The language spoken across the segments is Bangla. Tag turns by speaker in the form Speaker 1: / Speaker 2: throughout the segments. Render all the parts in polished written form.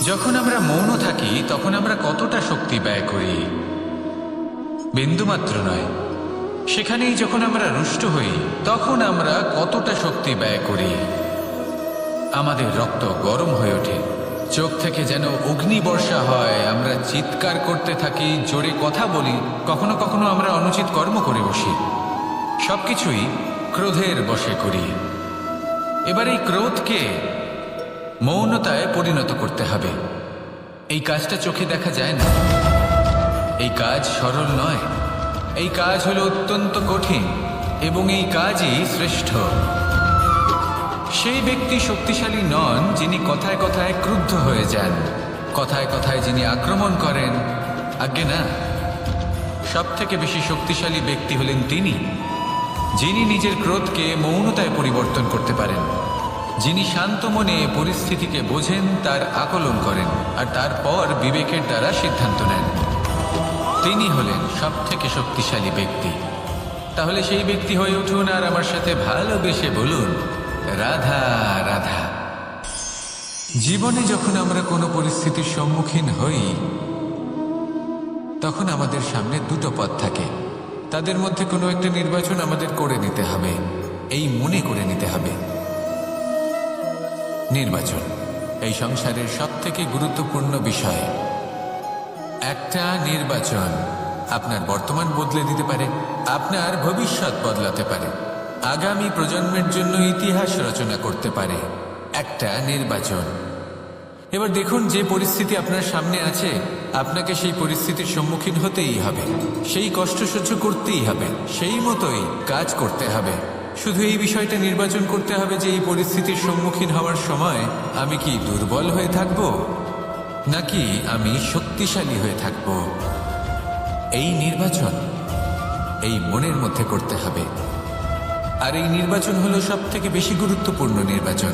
Speaker 1: যখন আমরা মৌন থাকি তখন আমরা কতটা শক্তি ব্যয় করি, বিন্দুমাত্র নয়। সেখানেই যখন আমরা রুষ্ট হই তখন আমরা কতটা শক্তি ব্যয় করি। আমাদের রক্ত গরম হয়ে ওঠে, চোখ থেকে যেন অগ্নিবর্ষা হয়, আমরা চিৎকার করতে থাকি, জোরে কথা বলি, কখনো কখনো আমরা অনুচিত কর্ম করে বসি। সবকিছুই ক্রোধের বশে করি। এবার এই ক্রোধকে মৌনতায় পরিণত করতে হবে। এই কাজটা চোখে দেখা যায় না, এই কাজ সরল নয়, এই কাজ হলো অত্যন্ত কঠিন এবং এই কাজই শ্রেষ্ঠ। সেই ব্যক্তি শক্তিশালী নন যিনি কথায় কথায় ক্রুদ্ধ হয়ে যান, কথায় কথায় যিনি আক্রমণ করেন। আজ্ঞে না, সব থেকে বেশি শক্তিশালী ব্যক্তি হলেন তিনি যিনি নিজের ক্রোধকে মৌনতায় পরিবর্তন করতে পারেন, যিনি শান্ত মনে পরিস্থিতিকে বোঝেন, তার আকলন করেন আর তারপর বিবেকের দ্বারা সিদ্ধান্ত নেন। তিনি হলেন সব থেকে শক্তিশালী ব্যক্তি। তাহলে সেই ব্যক্তি হয়ে উঠুন আর আমার সাথে ভালোবেসে বলুন, রাধা রাধা। জীবনে যখন আমরা কোনো পরিস্থিতির সম্মুখীন হই তখন আমাদের সামনে দুটো পথ থাকে, তাদের মধ্যে কোনো একটা নির্বাচন আমাদের করে নিতে হবে, এই মনে করে নিতে হবে। নির্বাচন এই সংসারের সব থেকে গুরুত্বপূর্ণ বিষয়। একটা নির্বাচন আপনার বর্তমান বদলে দিতে পারে, আপনার ভবিষ্যৎ বদলাতে পারে, আগামী প্রজন্মের জন্য ইতিহাস রচনা করতে পারে। একটা নির্বাচন। এবার দেখুন, যে পরিস্থিতি আপনার সামনে আছে আপনাকে সেই পরিস্থিতির সম্মুখীন হতেই হবে, সেই কষ্ট সহ্য করতেই হবে, সেই মতোই কাজ করতে হবে। শুধু এই বিষয়টা নির্বাচন করতে হবে যে এই পরিস্থিতির সম্মুখীন হওয়ার সময় আমি কি দুর্বল হয়ে থাকব নাকি আমি শক্তিশালী হয়ে থাকব। এই নির্বাচন এই মনের মধ্যে করতে হবে। আর এই নির্বাচন হলো সব থেকে বেশি গুরুত্বপূর্ণ নির্বাচন।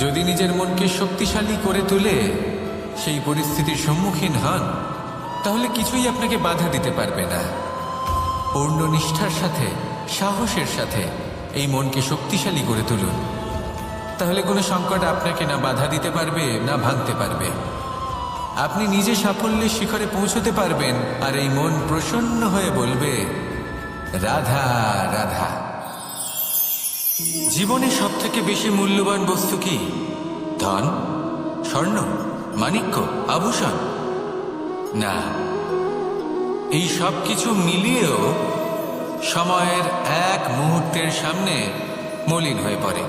Speaker 1: যদি নিজের মনকে শক্তিশালী করে তুলে সেই পরিস্থিতির সম্মুখীন হন তাহলে কিছুই আপনাকে বাধা দিতে পারবে না। পূর্ণ নিষ্ঠার সাথে, সাহসের সাথে এই মনকে শক্তিশালী করে তুলুন, তাহলে কোনো সংকট আপনাকে না বাধা দিতে পারবে না ভাঙতে পারবে। আপনি নিজে সাফল্যের শিখরে পৌঁছতে পারবেন আর এই মন প্রসন্ন হয়ে বলবে, রাধা রাধা। জীবনে সব থেকে বেশি মূল্যবান বস্তু কি? ধন, স্বর্ণ, মাণিক্য, আভূষণ? না, এই সব কিছু মিলিয়েও সময়ের এক মুহূর্তের সামনে মলিন হয়ে পড়ে।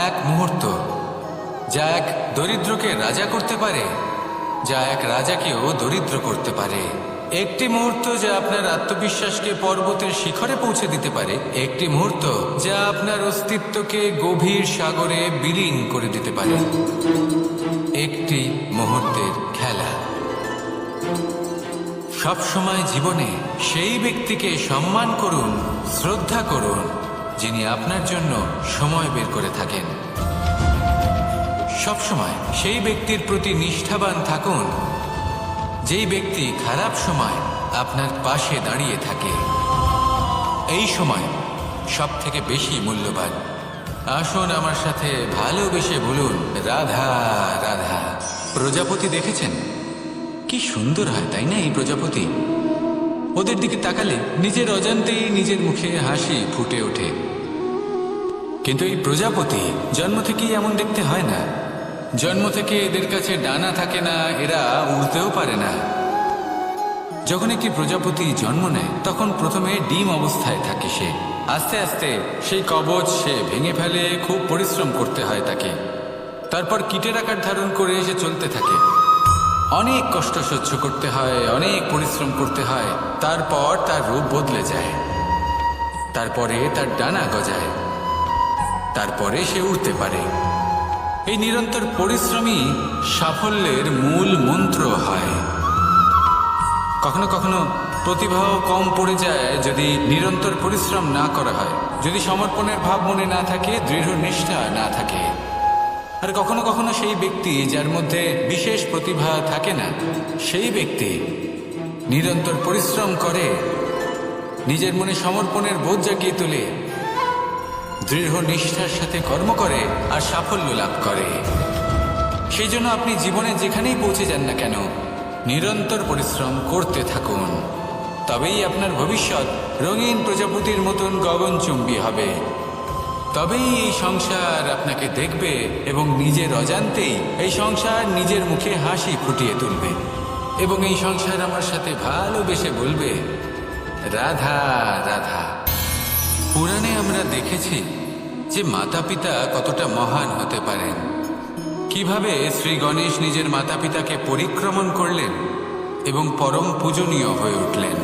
Speaker 1: এক মুহূর্ত যা এক দরিদ্রকে রাজা করতে পারে, যা এক রাজাকেও দরিদ্র করতে পারে। একটি মুহূর্ত যা আপনার আত্মবিশ্বাসকে পর্বতের শিখরে পৌঁছে দিতে পারে, একটি মুহূর্ত যা আপনার অস্তিত্বকে গভীর সাগরে বিলীন করে দিতে পারে। একটি মুহূর্তের খেলা। সব সময় জীবনে সেই ব্যক্তিকে সম্মান করুন, শ্রদ্ধা করুন যিনি আপনার জন্য সময় বের করে থাকেন। সব সময় সেই ব্যক্তির প্রতি নিষ্ঠাবান থাকুন যেই ব্যক্তি খারাপ সময় আপনার পাশে দাঁড়িয়ে থাকে। এই সময় সব থেকে বেশি মূল্যবান। আসুন আমার সাথে ভালোবেসে বলুন, রাধা রাধা। প্রজাপতি দেখেছেন? কি সুন্দর হয় তাই না এই প্রজাপতি? ওদের দিকে তাকালে নিজের অজান্তেই নিজের মুখে হাসি ফুটে ওঠে। কিন্তু এই প্রজাপতি জন্ম থেকেই এমন দেখতে হয় না। জন্ম থেকে এদের কাছে ডানা থাকে না, এরা উড়তেও পারে না। যখন একটি প্রজাপতি জন্ম নেয় তখন প্রথমে ডিম অবস্থায় থাকে সে। আস্তে আস্তে সেই কবচ সে ভেঙে ফেলে, খুব পরিশ্রম করতে হয় তাকে। তারপর কীটের আকার ধারণ করে সে চলতে থাকে। অনেক কষ্ট সহ্য করতে হয়, অনেক পরিশ্রম করতে হয়। তারপর তার রূপ বদলে যায়, তারপরে তার ডানা গজায়, তারপরে সে উড়তে পারে। এই নিরন্তর পরিশ্রমই সাফল্যের মূল মন্ত্র হয়। কখনো কখনো প্রতিভাও কম পড়ে যায় যদি নিরন্তর পরিশ্রম না করা হয়, যদি সমর্পণের ভাব মনে না থাকে, দৃঢ় নিষ্ঠা না থাকে। আর কখনো কখনো সেই ব্যক্তি যার মধ্যে বিশেষ প্রতিভা থাকে না, সেই ব্যক্তি নিরন্তর পরিশ্রম করে, নিজের মনে সমর্পণের বোধ জাগিয়ে তোলে, দৃঢ় নিষ্ঠার সাথে কর্ম করে আর সাফল্য লাভ করে। সেই জন্য আপনি জীবনে যেখানেই পৌঁছে যান না কেন নিরন্তর পরিশ্রম করতে থাকুন। তবেই আপনার ভবিষ্যৎ রঙিন প্রজাপতির মতন গগনচুম্বী হবে। তবেই এই সংসার আপনাকে দেখবে এবং নিজের অজান্তেই এই সংসার নিজের মুখে হাসি ফুটিয়ে তুলবে এবং এই সংসার আমার সাথে ভালোবেসে বলবে, রাধা রাধা। পুরাণে আমরা দেখেছি যে মাতা পিতা কতটা মহান হতে পারেন, কিভাবে শ্রী গণেশ নিজের মাতা পিতাকে পরিক্রমণ করলেন এবং পরম পূজনীয় হয়ে উঠলেন।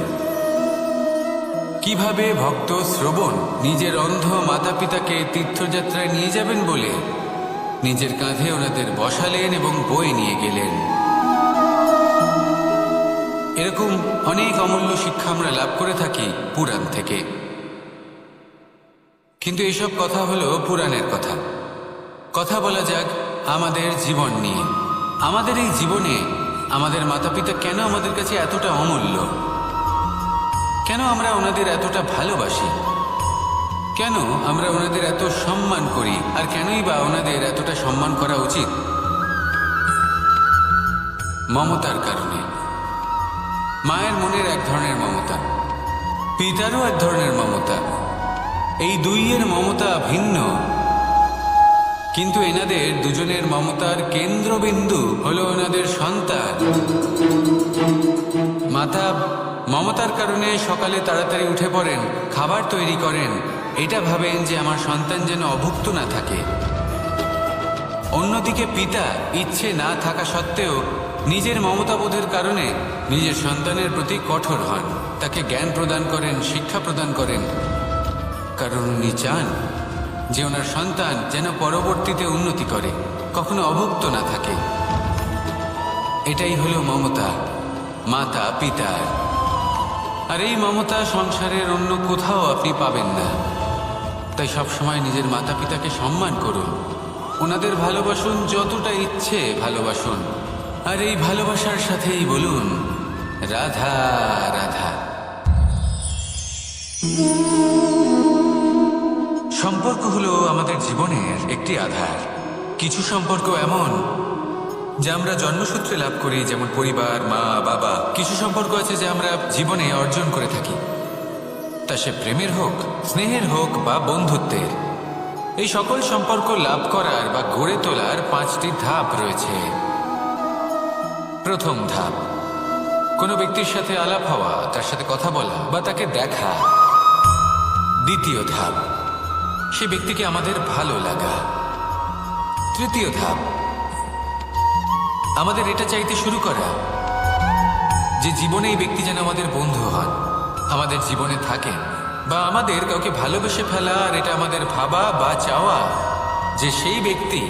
Speaker 1: কিভাবে ভক্ত শ্রবণ নিজের অন্ধ মাতা পিতাকে তীর্থযাত্রায় নিয়ে যাবেন বলে নিজের কাঁধে ওনাদের বসালেন এবং বয়ে নিয়ে গেলেন। এরকম অনেক অমূল্য শিক্ষা আমরা লাভ করে থাকি পুরাণ থেকে। কিন্তু এসব কথা হলো পুরাণের কথা। কথা বলা যাক আমাদের জীবন নিয়ে। আমাদের এই জীবনে আমাদের মাতা পিতা কেন আমাদের কাছে এতটা অমূল্য? কেন আমরা ওনাদের এতটা ভালোবাসি? কেন আমরা ওনাদের এত সম্মান করি? আর কেনই বা ওনাদের এতটা সম্মান করা উচিত? মমতার কারণে। মায়ের মনের এক ধরনের মমতা, পিতারও এক ধরনের মমতা। এই দুইয়ের মমতা ভিন্ন, কিন্তু এনাদের দুজনের মমতার কেন্দ্রবিন্দু হলো ওনাদের সন্তান। মাতা মমতার কারণে সকালে তাড়াতাড়ি উঠে পড়েন, খাবার তৈরি করেন, এটা ভাবেন যে আমার সন্তান যেন অভুক্ত না থাকে। অন্যদিকে পিতা ইচ্ছে না থাকা সত্ত্বেও নিজের মমতাবোধের কারণে নিজের সন্তানের প্রতি কঠোর হন, তাকে জ্ঞান প্রদান করেন, শিক্ষা প্রদান করেন, কারণ উনি চান যে ওনার সন্তান যেন পরবর্তীতে উন্নতি করে, কখনো অভুক্ত না থাকে। এটাই হলো মমতা মাতা পিতার। আর এই মমতা সংসারের অন্য কোথাও আপনি পাবেন না। তাই সবসময় নিজের মাতা পিতাকে সম্মান করুন, ওনাদের ভালোবাসুন, যতটা ইচ্ছে ভালোবাসুন। আর এই ভালোবাসার সাথেই বলুন, রাধা রাধা। সম্পর্ক হলো আমাদের জীবনের একটি আধার। কিছু সম্পর্ক এমন যা আমরা জন্মসূত্রে লাভ করি, যেমন পরিবার, মা বাবা। কিছু সম্পর্ক আছে যা আমরা জীবনে অর্জন করে থাকি, তা সে প্রেমের হোক, স্নেহের হোক বা বন্ধুত্বের। এই সকল সম্পর্ক লাভ করার বা গড়ে তোলার 5টি ধাপ রয়েছে। প্রথম ধাপ, কোনো ব্যক্তির সাথে আলাপ হওয়া, তার সাথে কথা বলা বা তাকে দেখা। দ্বিতীয় ধাপ, সে ব্যক্তিকে আমাদের ভালো লাগা। তৃতীয় ধাপ, আমাদের এটা চাইতে শুরু করা যে জীবনে এই ব্যক্তি যেন আমাদের বন্ধু হন, আমাদের জীবনে থাকেন, বা আমাদের কাউকে ভালোবেসে ফেলা। আর এটা আমাদের ভাবা বা চাওয়া যে সেই ব্যক্তি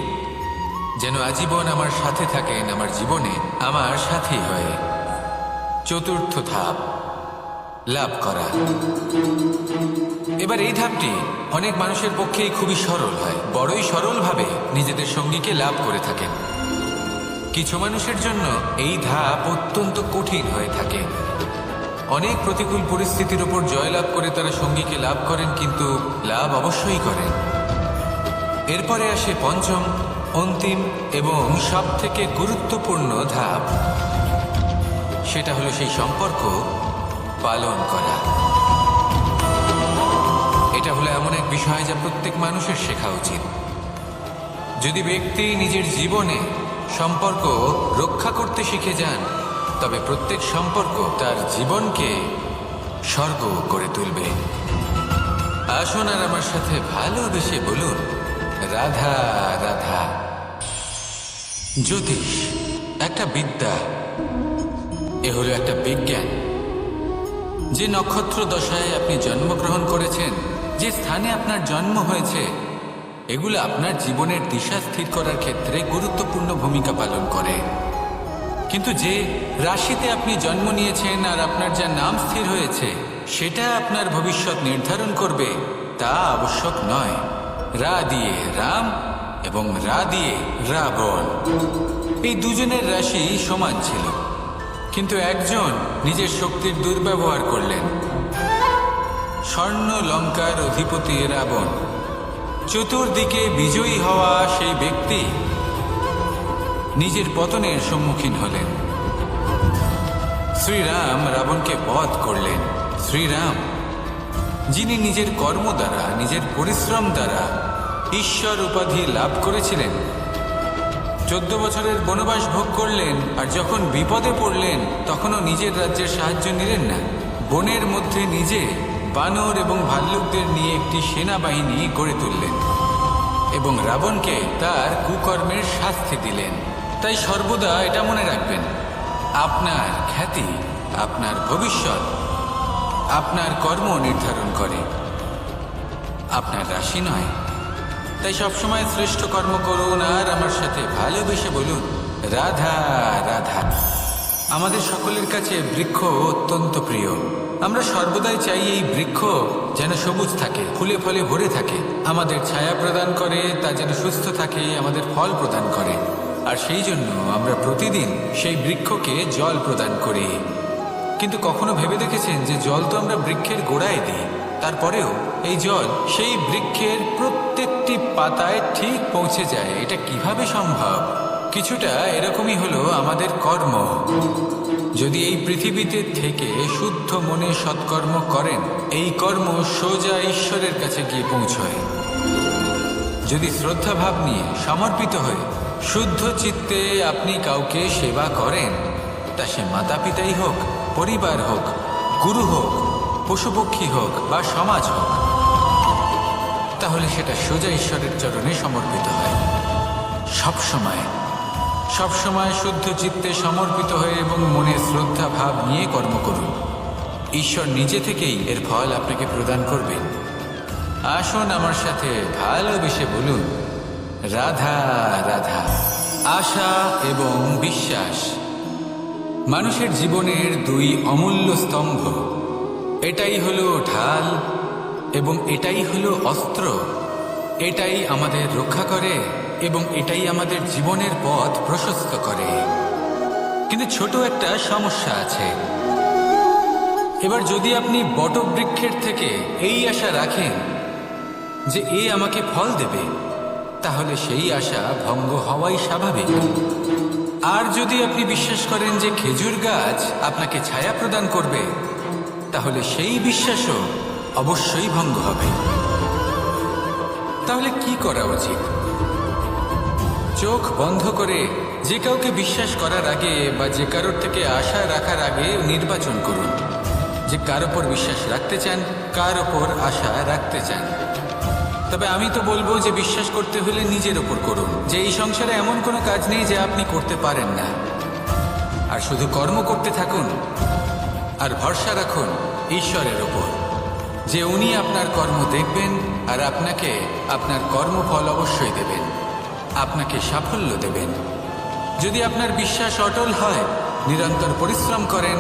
Speaker 1: যেন আজীবন আমার সাথে থাকেন, আমার জীবনে আমার সাথী হয়ে। চতুর্থ ধাপ, লাভ করা। এবার এই ধাপটি অনেক মানুষের পক্ষেই খুবই সরল হয়, বড়ই সরলভাবে নিজেদের সঙ্গীকে লাভ করে থাকেন। কিছু মানুষের জন্য এই ধাপ অত্যন্ত কঠিন হয়ে থাকে। অনেক প্রতিকূল পরিস্থিতির উপর জয়লাভ করে তারা সঙ্গীকে লাভ করেন, কিন্তু লাভ অবশ্যই করেন। এরপরে আসে পঞ্চম, অন্তিম এবং সবথেকে গুরুত্বপূর্ণ ধাপ। সেটা হলো সেই সম্পর্ক পালন করা। এটা হলো এমন এক বিষয় যা প্রত্যেক মানুষের শেখা উচিত। যদি ব্যক্তি নিজের জীবনে সম্পর্ক রক্ষা করতে শিখে যান, তবে প্রত্যেক সম্পর্ক তার জীবনকে স্বর্গ করে তুলবে। আসুন আর আমার সাথে ভালোবেসে বলুন, রাধা রাধা। জ্যোতিষ একটা বিদ্যা, এ হলো একটা বিজ্ঞান। যে নক্ষত্র দশায় আপনি জন্মগ্রহণ করেছেন, যে স্থানে আপনার জন্ম হয়েছে, এগুলো আপনার জীবনের দিশা স্থির করার ক্ষেত্রে গুরুত্বপূর্ণ ভূমিকা পালন করে। কিন্তু যে রাশিতে আপনি জন্ম নিয়েছেন আর আপনার যা নাম স্থির হয়েছে, সেটা আপনার ভবিষ্যৎ নির্ধারণ করবে তা আবশ্যক নয়। রা দিয়ে রাম এবং রা দিয়ে রাবণ, এই দুজনের রাশি সমান ছিল, কিন্তু একজন নিজের শক্তির দুর্ব্যবহার করলেন। স্বর্ণ লঙ্কার অধিপতি রাবণ, চতুর্দিকে বিজয়ী হওয়া সেই ব্যক্তি নিজের পতনের সম্মুখীন হলেন। শ্রীরাম রাবণকে বধ করলেন। শ্রীরাম, যিনি নিজের কর্ম দ্বারা, নিজের পরিশ্রম দ্বারা ঈশ্বর উপাধি লাভ করেছিলেন, 14 বছরের বনবাস ভোগ করলেন, আর যখন বিপদে পড়লেন তখনও নিজের রাজ্যের সাহায্য নিলেন না। বনের মধ্যে নিজে বানর এবং ভাল্লুকদের নিয়ে একটি সেনাবাহিনী গড়ে তুললেন এবং রাবণকে তার কুকর্মের শাস্তি দিলেন। তাই সর্বদা এটা মনে রাখবেন, আপনার খ্যাতি, আপনার ভবিষ্যৎ আপনার কর্ম নির্ধারণ করে, আপনার রাশি নয়। তাই সবসময় শ্রেষ্ঠ কর্ম করুন আর আমার সাথে ভালোবেসে বলুন, রাধা রাধা। আমাদের সকলের কাছে বৃক্ষ অত্যন্ত প্রিয়। আমরা সর্বদাই চাই এই বৃক্ষ যেন সবুজ থাকে, ফুলে ফলে ভরে থাকে, আমাদের ছায়া প্রদান করে, তা যেন সুস্থ থাকে, আমাদের ফল প্রদান করে। আর সেই জন্য আমরা প্রতিদিন সেই বৃক্ষকে জল প্রদান করি। কিন্তু কখনো ভেবে দেখেছেন যে জল তো আমরা বৃক্ষের গোড়ায় দিই, তারপরেও এই জল সেই বৃক্ষের প্রত্যেকটি পাতায় ঠিক পৌঁছে যায়? এটা কিভাবে সম্ভব? কিছুটা এরকমই হলো আমাদের কর্ম। যদি এই পৃথিবীতে থেকে শুদ্ধ মনে সৎকর্ম করেন, এই কর্ম সোজা ঈশ্বরের কাছে গিয়ে পৌঁছয়। যদি শ্রদ্ধাভাব নিয়ে সমর্পিত হয়ে শুদ্ধ চিত্তে আপনি কাউকে সেবা করেন, তা সে মাতা পিতাই হোক, পরিবার হোক, গুরু হোক, পশুপক্ষী হোক বা সমাজ হোক, তাহলে সেটা সোজা ঈশ্বরের চরণে সমর্পিত হয়। সবসময় সবসময় শুদ্ধ চিত্তে সমর্পিত হয়ে এবং মনে শ্রদ্ধা ভাব নিয়ে কর্ম করুন। ঈশ্বর নিজে থেকেই এর ফল আপনাকে প্রদান করবেন। আসুন আমার সাথে ভালোবেসে বলুন, রাধা রাধা। আশা এবং বিশ্বাস মানুষের জীবনের দুই অমূল্য স্তম্ভ। এটাই হলো ঢাল এবং এটাই হলো অস্ত্র। এটাই আমাদের রক্ষা করে এবং এটাই আমাদের জীবনের পথ প্রশস্ত করে। কিন্তু ছোট একটা সমস্যা আছে। এবার যদি আপনি বটবৃক্ষের থেকে এই আশা রাখেন যে এ আমাকে ফল দেবে, তাহলে সেই আশা ভঙ্গ হওয়াই স্বাভাবিক। আর যদি আপনি বিশ্বাস করেন যে খেজুর গাছ আপনাকে ছায়া প্রদান করবে, তাহলে সেই বিশ্বাসও অবশ্যই ভঙ্গ হবে। তাহলে কি করা উচিত? চোখ বন্ধ করে যে কাউকে বিশ্বাস করার আগে বা যে কারোর থেকে আশা রাখার আগে নির্বাচন করুন যে কার ওপর বিশ্বাস রাখতে চান, কার ওপর আশা রাখতে চান। তবে আমি তো বলবো যে বিশ্বাস করতে হলে নিজের ওপর করুন, যে এই সংসারে এমন কোনো কাজ নেই যে আপনি করতে পারেন না। আর শুধু কর্ম করতে থাকুন আর ভরসা রাখুন ঈশ্বরের ওপর, যে উনি আপনার কর্ম দেখবেন আর আপনাকে আপনার কর্মফল অবশ্যই দেবেন, আপনাকে সাফল্য দেবেন। যদি আপনার বিশ্বাস অটল হয়, নিরন্তর পরিশ্রম করেন,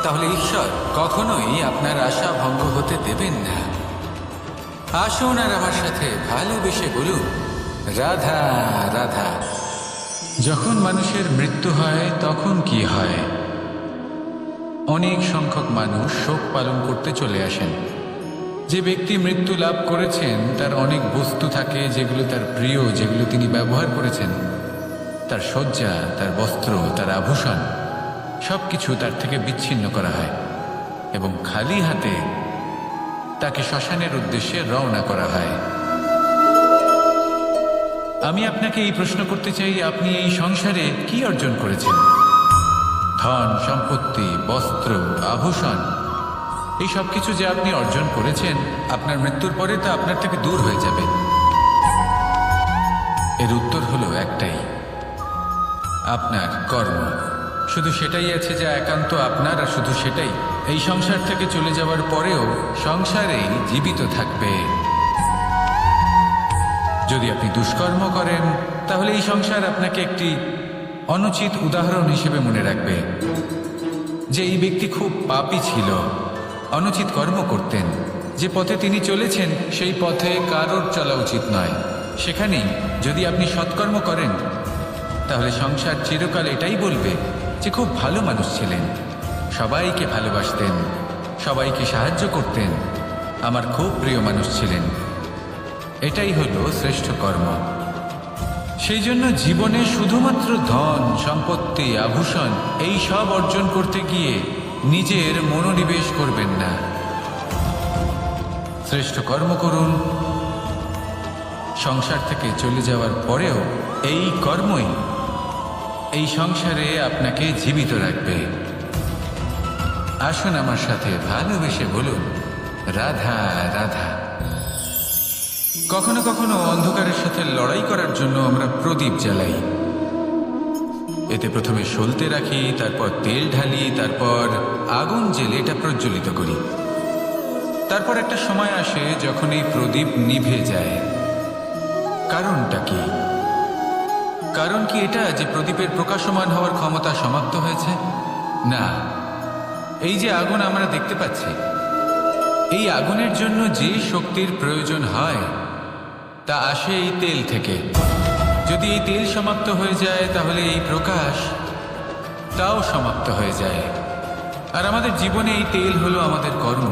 Speaker 1: তাহলে ঈশ্বর কখনোই আপনার আশা ভঙ্গ হতে দেবেন না। আসুন আর আমার সাথে ভালোবেসে বলুন, রাধা রাধা। যখন মানুষের মৃত্যু হয় তখন কি হয়? অনেক সংখ্যক মানুষ শোক পালন করতে চলে আসেন। যে ব্যক্তি মৃত্যু লাভ করেছেন তার অনেক বস্তু থাকে যেগুলো তার প্রিয়, যেগুলো তিনি ব্যবহার করেছেন। তার শয্যা, তার বস্ত্র, তার আভূষণ সব কিছু তার থেকে বিচ্ছিন্ন করা হয় এবং খালি হাতে তাকে শ্মশানের উদ্দেশ্যে রওনা করা হয়। আমি আপনাকে এই প্রশ্ন করতে চাই, আপনি এই সংসারে কি অর্জন করেছেন? ধন সম্পত্তি, বস্ত্র, আভূষণ, এই সব কিছু যে আপনি অর্জন করেছেন, আপনার মৃত্যুর পরে তা আপনার থেকে দূর হয়ে যাবে। এর উত্তর হলো একটাই, আপনার কর্ম। শুধু সেটাই আছে যা একান্ত আপনার, আর শুধু সেটাই এই সংসার থেকে চলে যাওয়ার পরেও সংসারেই জীবিত থাকবে। যদি আপনি দুষ্কর্ম করেন, তাহলে এই সংসার আপনাকে একটি অনুচিত উদাহরণ হিসেবে মনে রাখবে যে এই ব্যক্তি খুব পাপী ছিল, অনুচিত কর্ম করতেন। যে পথে তিনি চলেছেন সেই পথে কারোর চলা উচিত নয়। সেখানেই যদি আপনি সৎকর্ম করেন, তাহলে সংসার চিরকাল এটাই বলবে যে খুব ভালো মানুষ ছিলেন, সবাইকে ভালোবাসতেন, সবাইকে সাহায্য করতেন, আমার খুব প্রিয় মানুষ ছিলেন। এটাই হলো শ্রেষ্ঠ কর্ম। সেই জন্য জীবনে শুধুমাত্র ধন সম্পত্তি আভূষণ এই সব অর্জন করতে গিয়ে নিজের মনোনিবেশ করবেন না। শ্রেষ্ঠ কর্ম করুন। সংসার থেকে চলে যাওয়ার পরেও এই কর্মই এই সংসারে আপনাকে জীবিত রাখবে। আসুন আমার সাথে ভালোবেসে বলুন, রাধা রাধা। কখনো কখনো অন্ধকারের সাথে লড়াই করার জন্য আমরা প্রদীপ জ্বালাই। এতে প্রথমে সলতে রাখি, তারপর তেল ঢালি, তারপর আগুন জ্বেলে এটা প্রজ্বলিত করি। তারপর একটা সময় আসে যখন এই প্রদীপ নিভে যায়। কারণটা কি? কারণ কি এটা যে প্রদীপের প্রকাশমান হওয়ার ক্ষমতা সমাপ্ত হয়েছে? না, এই যে আগুন আমরা দেখতে পাচ্ছি, এই আগুনের জন্য যে শক্তির প্রয়োজন হয় তা আসে এই তেল থেকে। যদি এই তেল সমাপ্ত হয়ে যায় তাহলে এই প্রকাশ তাও সমাপ্ত হয়ে যায়। আর আমাদের জীবনে এই তেল হলো আমাদের কর্ম,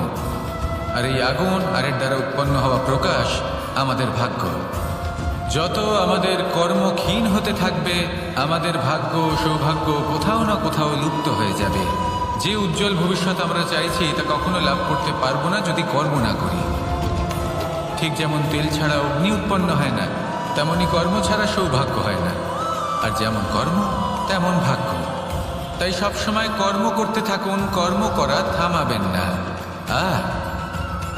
Speaker 1: আর এই আগুন আর এর দ্বারা উৎপন্ন হওয়া প্রকাশ আমাদের ভাগ্য। যত আমাদের কর্ম ক্ষীণ হতে থাকবে, আমাদের ভাগ্য সৌভাগ্য কোথাও না কোথাও লুপ্ত হয়ে যাবে। যে উজ্জ্বল ভবিষ্যৎ আমরা চাইছি তা কখনো লাভ করতে পারবো না যদি কর্ম না করি। ঠিক যেমন তেল ছাড়া অগ্নি উৎপন্ন হয় না, তেমনি কর্ম ছাড়া সৌভাগ্য হয় না। আর যেমন কর্ম তেমন ভাগ্য। তাই সবসময় কর্ম করতে থাকুন, কর্ম করা থামাবেন না।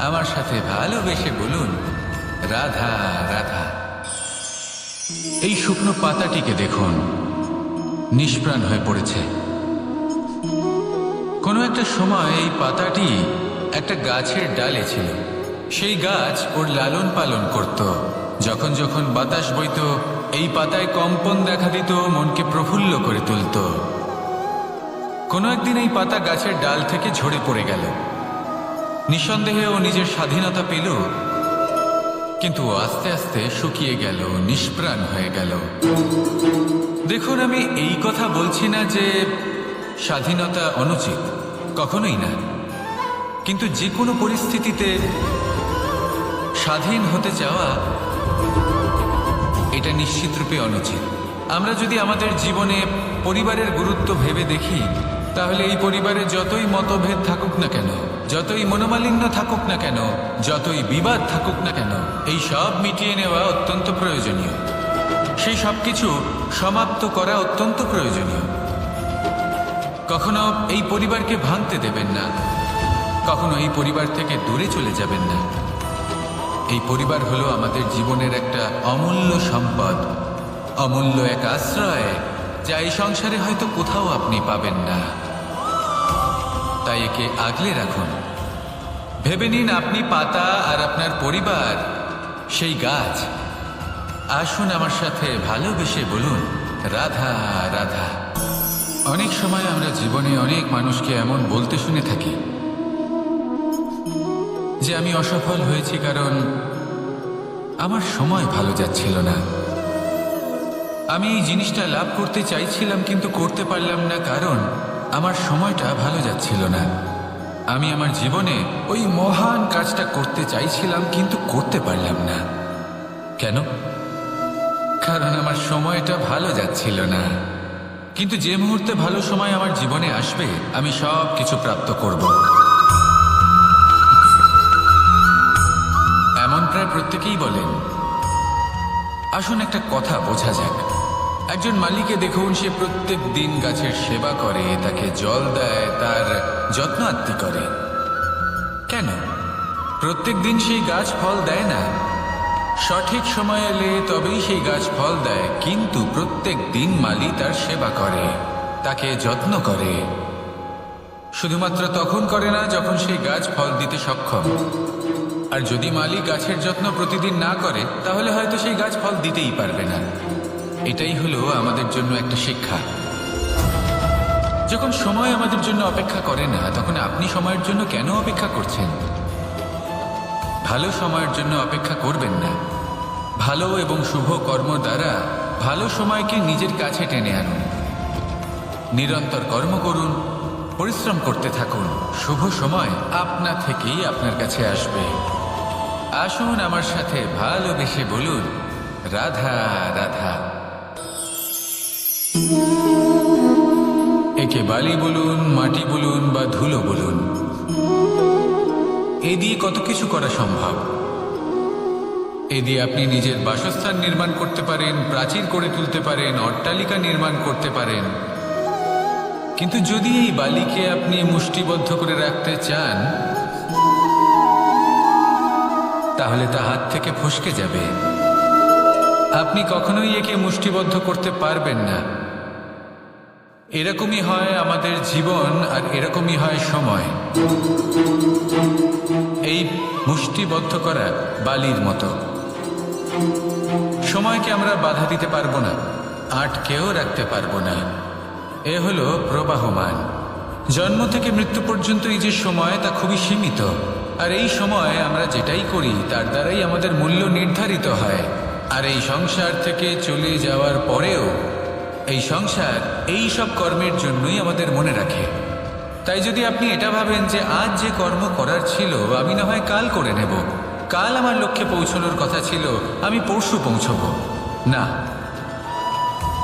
Speaker 1: আমার সাথে ভালোবেসে বলুন, রাধা রাধা। এই শুকনো পাতাটিকে দেখুন, নিষ্প্রাণ হয়ে পড়েছে। কোনো একটা সময় এই পাতাটি একটা গাছের ডালে ছিল। সেই গাছ ওর লালন পালন করত। যখন যখন বাতাস বইত, এই পাতায় কম্পন দেখা দিত, মনকে প্রফুল্ল করে তুলত। কোনো একদিন এই পাতা গাছের ডাল থেকে ঝরে পড়ে গেল। নিঃসন্দেহে ও নিজের স্বাধীনতা পেল, কিন্তু আস্তে আস্তে শুকিয়ে গেল, নিষ্প্রাণ হয়ে গেল। দেখুন, আমি এই কথা বলছি না যে স্বাধীনতা অনুচিত, কখনোই না। কিন্তু যে কোনো পরিস্থিতিতে স্বাধীন হতে চাওয়া এটা নিশ্চিতরূপে অনুচিত। আমরা যদি আমাদের জীবনে পরিবারের গুরুত্ব ভেবে দেখি, তাহলে এই পরিবারে যতই মতভেদ থাকুক না কেন, যতই মনোমালিন্য থাকুক না কেন, যতই বিবাদ থাকুক না কেন, এই সব মিটিয়ে নেওয়া অত্যন্ত প্রয়োজনীয়। সেই সব কিছু সমাপ্ত করা অত্যন্ত প্রয়োজনীয়। কখনো এই পরিবারকে ভাঙতে দেবেন না, কখনো এই পরিবার থেকে দূরে চলে যাবেন না। এই পরিবার হলো আমাদের জীবনের একটা অমূল্য সম্পদ, অমূল্য এক আশ্রয়, যা এই সংসারে হয়তো কোথাও আপনি পাবেন না। তাই একে আগলে রাখুন। ভেবে নিন আপনি পাতা আর আপনার পরিবার সেই গাছ। আসুন আমার সাথে ভালোবেসে বলুন, রাধা রাধা। অনেক সময় আমরা জীবনে অনেক মানুষকে এমন বলতে শুনে থাকি যে আমি অসফল হয়েছি কারণ আমার সময় ভালো যাচ্ছিল না। আমি এই জিনিসটা লাভ করতে চাইছিলাম কিন্তু করতে পারলাম না কারণ আমার সময়টা ভালো যাচ্ছিল না। আমি আমার জীবনে ওই মহান কাজটা করতে চাইছিলাম কিন্তু করতে পারলাম না। কেন? কারণ আমার সময়টা ভালো যাচ্ছিল না। কিন্তু যে মুহূর্তে ভালো সময় আমার জীবনে আসবে, আমি সব কিছু প্রাপ্ত করব। এমন প্রায় প্রত্যেকেই বলেন। আসুন একটা কথা বোঝা যাক। একজন মালিকে দেখুন, সে প্রত্যেক দিন গাছের সেবা করে, তাকে জল দেয়, তার যত্ন আত্তি করে। কেন? প্রত্যেক দিন সেই গাছ ফল দেয় না। সঠিক সময় এলে তবেই সেই গাছ ফল দেয়, কিন্তু প্রত্যেক দিন মালি তার সেবা করে, তাকে যত্ন করে। শুধুমাত্র তখন করে না যখন সেই গাছ ফল দিতে সক্ষম। আর যদি মালি গাছের যত্ন প্রতিদিন না করে, তাহলে হয়তো সেই গাছ ফল দিতেই পারবে না। এটাই হলো আমাদের জন্য একটা শিক্ষা। যখন সময় আমাদের জন্য অপেক্ষা করে না, তখন আপনি সময়ের জন্য কেন অপেক্ষা করছেন? ভালো সময়ের জন্য অপেক্ষা করবেন না। ভালো এবং শুভ কর্ম দ্বারা ভালো সময়কে নিজের কাছে টেনে আনুন। নিরন্তর কর্ম করুন, পরিশ্রম করতে থাকুন। শুভ সময় আপনা থেকেই আপনার কাছে আসবে। আসুন আমার সাথে ভালোবেসে বলুন, রাধা রাধা। একে বালি বলুন, মাটি বলুন বা ধুলো বলুন, এ দিয়ে কত কিছু করা সম্ভব। এ দিয়ে আপনি নিজের বাসস্থান নির্মাণ করতে পারেন, প্রাচীর করে তুলতে পারেন, অট্টালিকা নির্মাণ করতে পারেন। কিন্তু যদি এই বালিকে আপনি মুষ্টিবদ্ধ করে রাখতে চান, তাহলে তা হাত থেকে ফসকে যাবে। আপনি কখনোই একে মুষ্টিবদ্ধ করতে পারবেন না। এরকমই হয় আমাদের জীবন, আর এরকমই হয় সময়। এই মুষ্টিবদ্ধ করা বালির মতো। সময়কে আমরা বাধা দিতে পারবো না, আটকেও রাখতে পারবো না। এ হলো প্রবাহমান। জন্ম থেকে মৃত্যু পর্যন্ত এই যে সময়, তা খুবই সীমিত। আর এই সময় আমরা যেটাই করি তার দ্বারাই আমাদের মূল্য নির্ধারিত হয়। আর এই সংসার থেকে চলে যাওয়ার পরেও এই সংসার এই সব কর্মের জন্যই আমাদের মনে রাখে। তাই যদি আপনি এটা ভাবেন যে আজ যে কর্ম করার ছিল আমি না হয় কাল করে নেব, কাল আমার লক্ষ্যে পৌঁছানোর কথা ছিল আমি পরশু পৌঁছবো, না,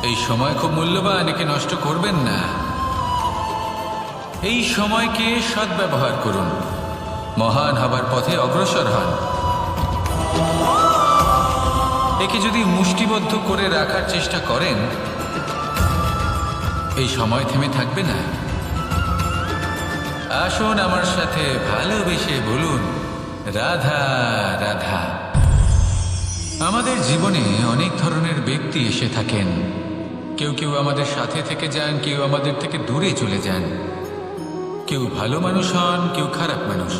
Speaker 1: এই সময় খুব মূল্যবান, একে নষ্ট করবেন না। এই সময়কে সদ্ব্যবহার করুন, মহান হবার পথে অগ্রসর হন। একে যদি মুষ্টিবদ্ধ করে রাখার চেষ্টা করেন, এই সময় থেমে থাকবে না। আসুন আমার সাথে ভালোবেসে বলুন, রাধা রাধা। আমাদের জীবনে অনেক ধরনের ব্যক্তি এসে থাকেন। কেউ কেউ আমাদের সাথে থেকে যান, কেউ আমাদের থেকে দূরে চলে যান। কেউ ভালো মানুষ হন, কেউ খারাপ মানুষ।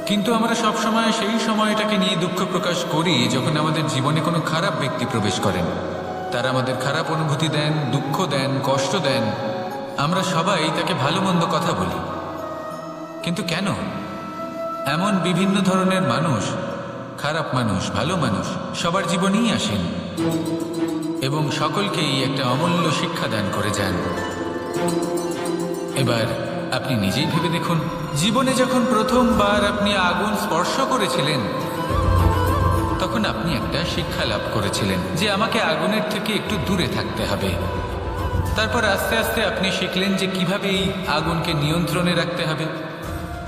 Speaker 1: কিন্তু আমরা সবসময় সেই সময়টাকে নিয়ে দুঃখ প্রকাশ করি যখন আমাদের জীবনে কোনো খারাপ ব্যক্তি প্রবেশ করেন। তারা আমাদের খারাপ অনুভূতি দেন, দুঃখ দেন, কষ্ট দেন। আমরা সবাই তাকে ভালো মন্দ কথা বলি। কিন্তু কেন? এমন বিভিন্ন ধরনের মানুষ, খারাপ মানুষ, ভালো মানুষ, সবার জীবনেই আসেন এবং সকলকেই একটা অমূল্য শিক্ষা দান করে যান। এবার আপনি নিজেই ভেবে দেখুন, জীবনে যখন প্রথমবার আপনি আগুন স্পর্শ করেছিলেন, তখন আপনি একটা শিক্ষা লাভ করেছিলেন যে আমাকে আগুনের থেকে একটু দূরে থাকতে হবে। তারপর আস্তে আস্তে আপনি শিখলেন যে কিভাবে এই আগুনকে নিয়ন্ত্রণে রাখতে হবে।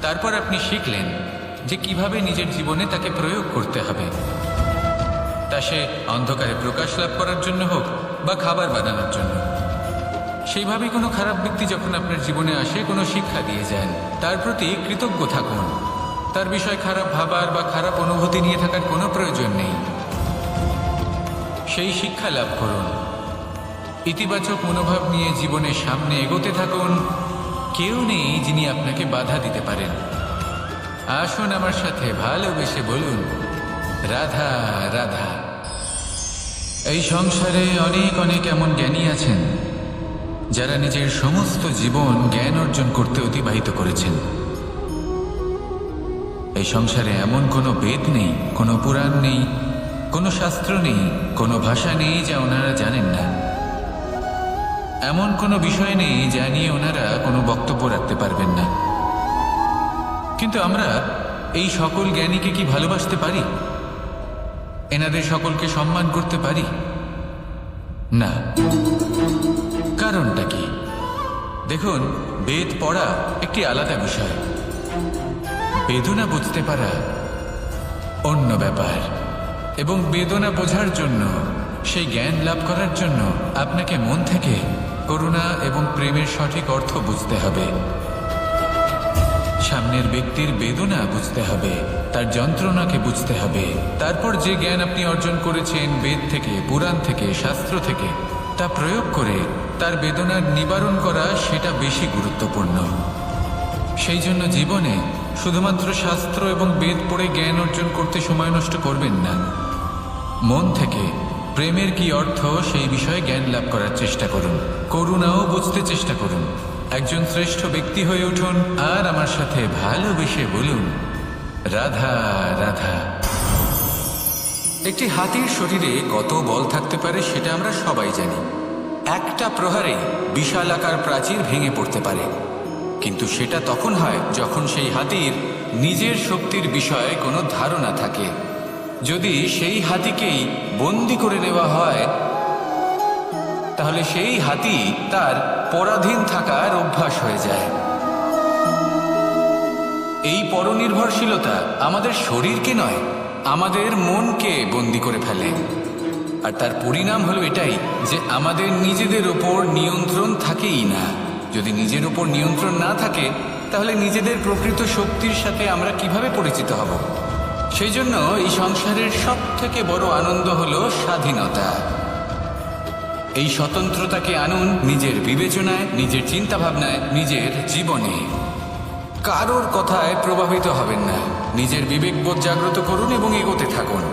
Speaker 1: তারপর আপনি শিখলেন যে কিভাবে নিজের জীবনে তাকে প্রয়োগ করতে হবে, তা সে অন্ধকারে প্রকাশ লাভ করার জন্য হোক বা খাবার বানানোর জন্য। সেইভাবেই কোনো খারাপ ব্যক্তি যখন আপনার জীবনে আসে, কোনো শিক্ষা দিয়ে যান, তার প্রতি কৃতজ্ঞ থাকুন। তার বিষয় খারাপ ভাবার বা খারাপ অনুভূতি নিয়ে থাকার কোনো প্রয়োজন নেই। সেই শিক্ষা লাভ করুন, ইতিবাচক মনোভাব নিয়ে জীবনের সামনে এগোতে থাকুন। কেউ নেই যিনি আপনাকে বাধা দিতে পারেন। আসুন আমার সাথে ভালোবেসে বলুন, রাধা রাধা। এই সংসারে অনেক অনেক এমন জ্ঞানী আছেন যারা নিজের সমস্ত জীবন জ্ঞান অর্জন করতে অতিবাহিত করেছেন। এই সংসারে এমন কোনো বেদ নেই, কোনো পুরাণ নেই, কোনো শাস্ত্র নেই, কোনো ভাষা নেই যা ওনারা জানেন না। এমন কোনো বিষয় নেই যা নিয়ে ওনারা কোনো বক্তব্য রাখতে পারবেন না। কিন্তু আমরা এই সকল জ্ঞানীকে কি ভালোবাসতে পারি? এনাদের সকলকে সম্মান করতে পারি না। কারণটা কি? দেখুন, বেদ পড়া একটি আলাদা বিষয়, বেদনা বুঝতে পারা অন্য ব্যাপার। এবং বেদনা বোঝার জন্য, সেই জ্ঞান লাভ করার জন্য আপনাকে মন থেকে করুণা এবং প্রেমের সঠিক অর্থ বুঝতে হবে। সামনের ব্যক্তির বেদনা বুঝতে হবে, তার যন্ত্রণাকে বুঝতে হবে। তারপর যে জ্ঞান আপনি অর্জন করেছেন বেদ থেকে, পুরাণ থেকে, শাস্ত্র থেকে, তা প্রয়োগ করে তার বেদনার নিবারণ করা, সেটা বেশি গুরুত্বপূর্ণ। সেই জন্য জীবনে শুধুমাত্র শাস্ত্র এবং বেদ পড়ে জ্ঞান অর্জন করতে সময় নষ্ট করবেন না। মন থেকে প্রেমের কি অর্থ সেই বিষয়ে জ্ঞান লাভ করার চেষ্টা করুন। করুণাও বুঝতে চেষ্টা করুন। একজন শ্রেষ্ঠ ব্যক্তি হয়ে উঠুন আর আমার সাথে ভালোবেসে বলুন, রাধা রাধা। একটি হাতির শরীরে কত বল থাকতে পারে সেটা আমরা সবাই জানি। একটা প্রহারে বিশালাকার প্রাচীর ভেঙে পড়তে পারে, কিন্তু সেটা তখন হয় যখন সেই হাতির নিজের শক্তির বিষয়ে কোনো ধারণা থাকে। যদি সেই হাতিকেই বন্দি করে নেওয়া হয় তাহলে সেই হাতি তার পরাধীন থাকার অভ্যাস হয়ে যায়। এই পরনির্ভরশীলতা আমাদের শরীরকে নয়, আমাদের মনকে বন্দী করে ফেলে। আর তার পরিণাম হলো এটাই যে আমাদের নিজেদের ওপর নিয়ন্ত্রণ থাকেই না। যদি নিজের ওপর নিয়ন্ত্রণ না থাকে, তাহলে নিজেদের প্রকৃত শক্তির সাথে আমরা কিভাবে পরিচিত হব? সেই জন্য এই সংসারের সব থেকে বড় আনন্দ হলো স্বাধীনতা। এই স্বতন্ত্রতাকে আনুন নিজের বিবেচনায়, নিজের চিন্তাভাবনায়, নিজের জীবনে। কারোর কথায় প্রভাবিত হবেন না। নিজের বিবেকবোধ জাগ্রত করুন এবং এগোতে থাকুন।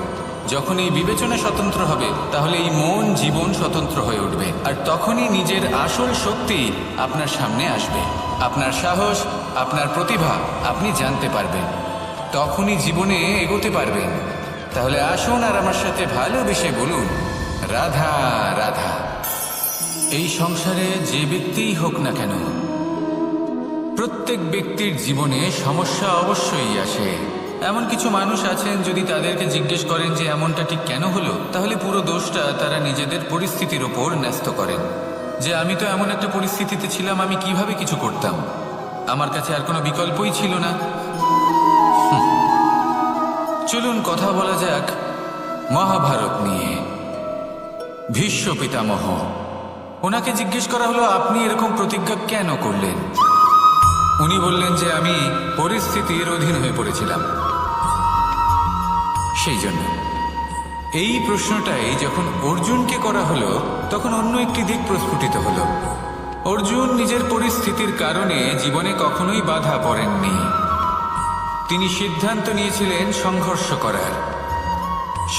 Speaker 1: যখন এই বিবেচনা স্বতন্ত্র হবে, তাহলে এই মন জীবন স্বতন্ত্র হয়ে উঠবে। আর তখনই নিজের আসল শক্তি আপনার সামনে আসবে। আপনার সাহস, আপনার প্রতিভা আপনি জানতে পারবেন। তখনই জীবনে এগোতে পারবেন। তাহলে আসুন আর আমার সাথে ভালোবেসে বলুন, রাধা রাধা। এই সংসারে যে ব্যক্তিই হোক না কেন, প্রত্যেক ব্যক্তির জীবনে সমস্যা অবশ্যই আসে। এমন কিছু মানুষ আছেন, যদি তাদেরকে জিজ্ঞেস করেন যে এমনটা ঠিক কেন হলো, তাহলে পুরো দোষটা তারা নিজেদের পরিস্থিতির ওপর ন্যস্ত করেন। যে আমি তো এমন একটা পরিস্থিতিতে ছিলাম, আমি কিভাবে কিছু করতাম, আমার কাছে আর কোনো বিকল্পই ছিল না। চলুন কথা বলা যাক মহাভারত নিয়ে। ভীষ্ম পিতামহ, ওনাকে জিজ্ঞেস করা হলো, আপনি এরকম প্রতিজ্ঞা কেন করলেন? উনি বললেন যে আমি পরিস্থিতির অধীন হয়ে পড়েছিলাম, সেই জন্য। এই প্রশ্নটাই যখন অর্জুনকে করা হলো, তখন অন্য একটি দিক প্রস্ফুটিত হলো। অর্জুন নিজের পরিস্থিতির কারণে জীবনে কখনোই বাধা পড়েননি। তিনি সিদ্ধান্ত নিয়েছিলেন সংঘর্ষ করার,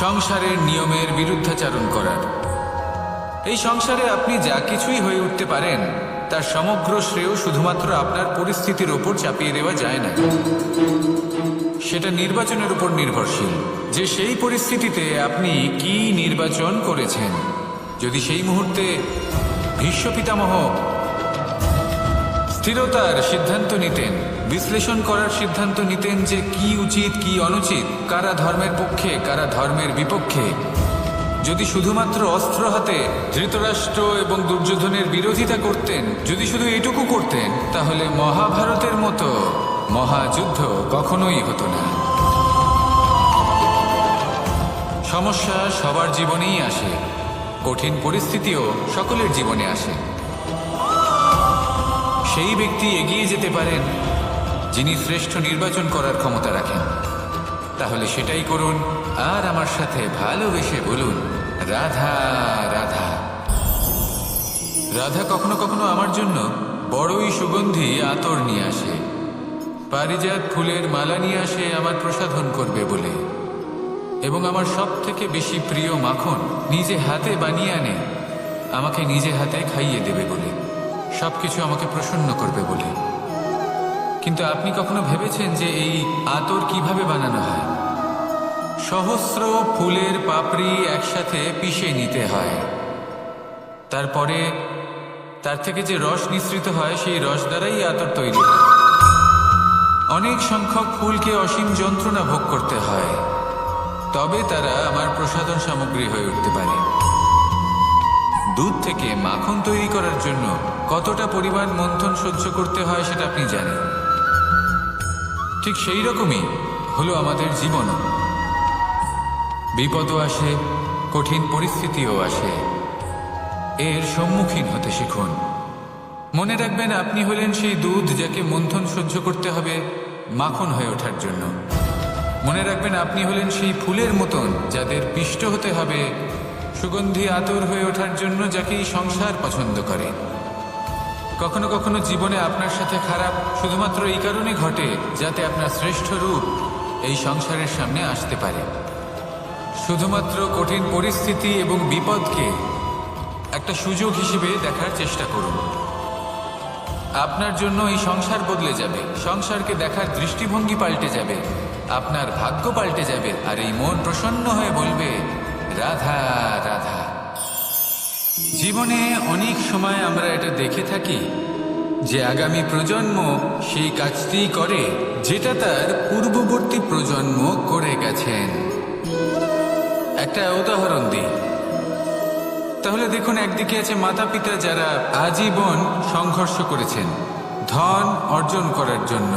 Speaker 1: সংসারের নিয়মের বিরুদ্ধাচারণ করার। এই সংসারে আপনি যা কিছুই হয়ে উঠতে পারেন, তার সমগ্র শ্রেয় শুধুমাত্র আপনার পরিস্থিতির ওপর চাপিয়ে দেওয়া যায় না। সেটা নির্বাচনের উপর নির্ভরশীল, যে সেই পরিস্থিতিতে আপনি কি নির্বাচন করেছেন। যদি সেই মুহূর্তে ভীষ্ম পিতামহ স্থিরতার সিদ্ধান্ত নিতেন, বিশ্লেষণ করার সিদ্ধান্ত নিতেন যে কি উচিত কি অনুচিত, কারা ধর্মের পক্ষে কারা ধর্মের বিপক্ষে, যদি শুধুমাত্র অস্ত্র হাতে ধৃতরাষ্ট্র এবং দুর্যোধনের বিরোধিতা করতেন, যদি শুধু এটুকু করতেন, তাহলে মহাভারতের মতো মহাযুদ্ধ কখনোই হতো না। সমস্যা সবার জীবনেই আসে, কঠিন পরিস্থিতিও সকলের জীবনে আসে। সেই ব্যক্তি এগিয়ে যেতে পারেন যিনি শ্রেষ্ঠ নির্বাচন করার ক্ষমতা রাখেন। তাহলে সেটাই করুন আর আমার সাথে ভালোবেসে বলুন, রাধা রাধা। রাধা কখনো কখনো আমার জন্য বড়ই সুগন্ধি আতর নিয়ে আসে, পারিজাত ফুলের মালা নিয়ে আসে আমার প্রসাধন করবে বলে, এবং আমার সব থেকে বেশি প্রিয় মাখন নিজে হাতে বানিয়ে আনে আমাকে নিজে হাতে খাইয়ে দেবে বলে, সবকিছু আমাকে প্রসন্ন করবে বলে। কিন্তু আপনি কখনো ভেবেছেন যে এই আতর কিভাবে বানানো হয়? সহস্র ফুলের পাপড়ি একসাথে পিষে নিতে হয়, তারপরে তার থেকে যে রস নিঃসৃত হয়, সেই রস দ্বারাই আতর তৈরি হয়। অনেক সংখ্যক ফুলকে অসীম যন্ত্রণা ভোগ করতে হয়, তবে তারা আমার প্রসাধন সামগ্রী হয়ে উঠতে পারে। দুধ থেকে মাখন তৈরি করার জন্য কতটা পরিমাণ মন্থন সহ্য করতে হয় সেটা আপনি জানেন। ঠিক সেই রকমই হলো আমাদের জীবনও। বিপদও আসে, কঠিন পরিস্থিতিও আসে, এর সম্মুখীন হতে শিখুন। মনে রাখবেন, আপনি হলেন সেই দুধ যাকে মন্থন সহ্য করতে হবে মাখন হয়ে ওঠার জন্য। মনে রাখবেন, আপনি হলেন সেই ফুলের মতন যাদের পিষ্ট হতে হবে সুগন্ধি আতর হয়ে ওঠার জন্য, যাকে এই সংসার পছন্দ করে। কখনো কখনো জীবনে আপনার সাথে খারাপ শুধুমাত্র এই কারণে ঘটে যাতে আপনার শ্রেষ্ঠ রূপ এই সংসারের সামনে আসতে পারে। শুধুমাত্র কঠিন পরিস্থিতি এবং বিপদকে একটা সুযোগ হিসেবে দেখার চেষ্টা করুন। আপনার জন্য এই সংসার বদলে যাবে, সংসারকে দেখার দৃষ্টিভঙ্গি পাল্টে যাবে, আপনার ভাগ্য পাল্টে যাবে, আর এই মন প্রসন্ন হয়ে বলবে, রাধা রাধা। জীবনে অনেক সময় আমরা এটা দেখে থাকি যে আগামী প্রজন্ম সেই কাজটিই করে যেটা তার পূর্ববর্তী প্রজন্ম করে গেছেন। একটা উদাহরণ দিই। তাহলে দেখুন, একদিকে আছে মাতা পিতা যারা আজীবন সংঘর্ষ করেছেন ধন অর্জন করার জন্য,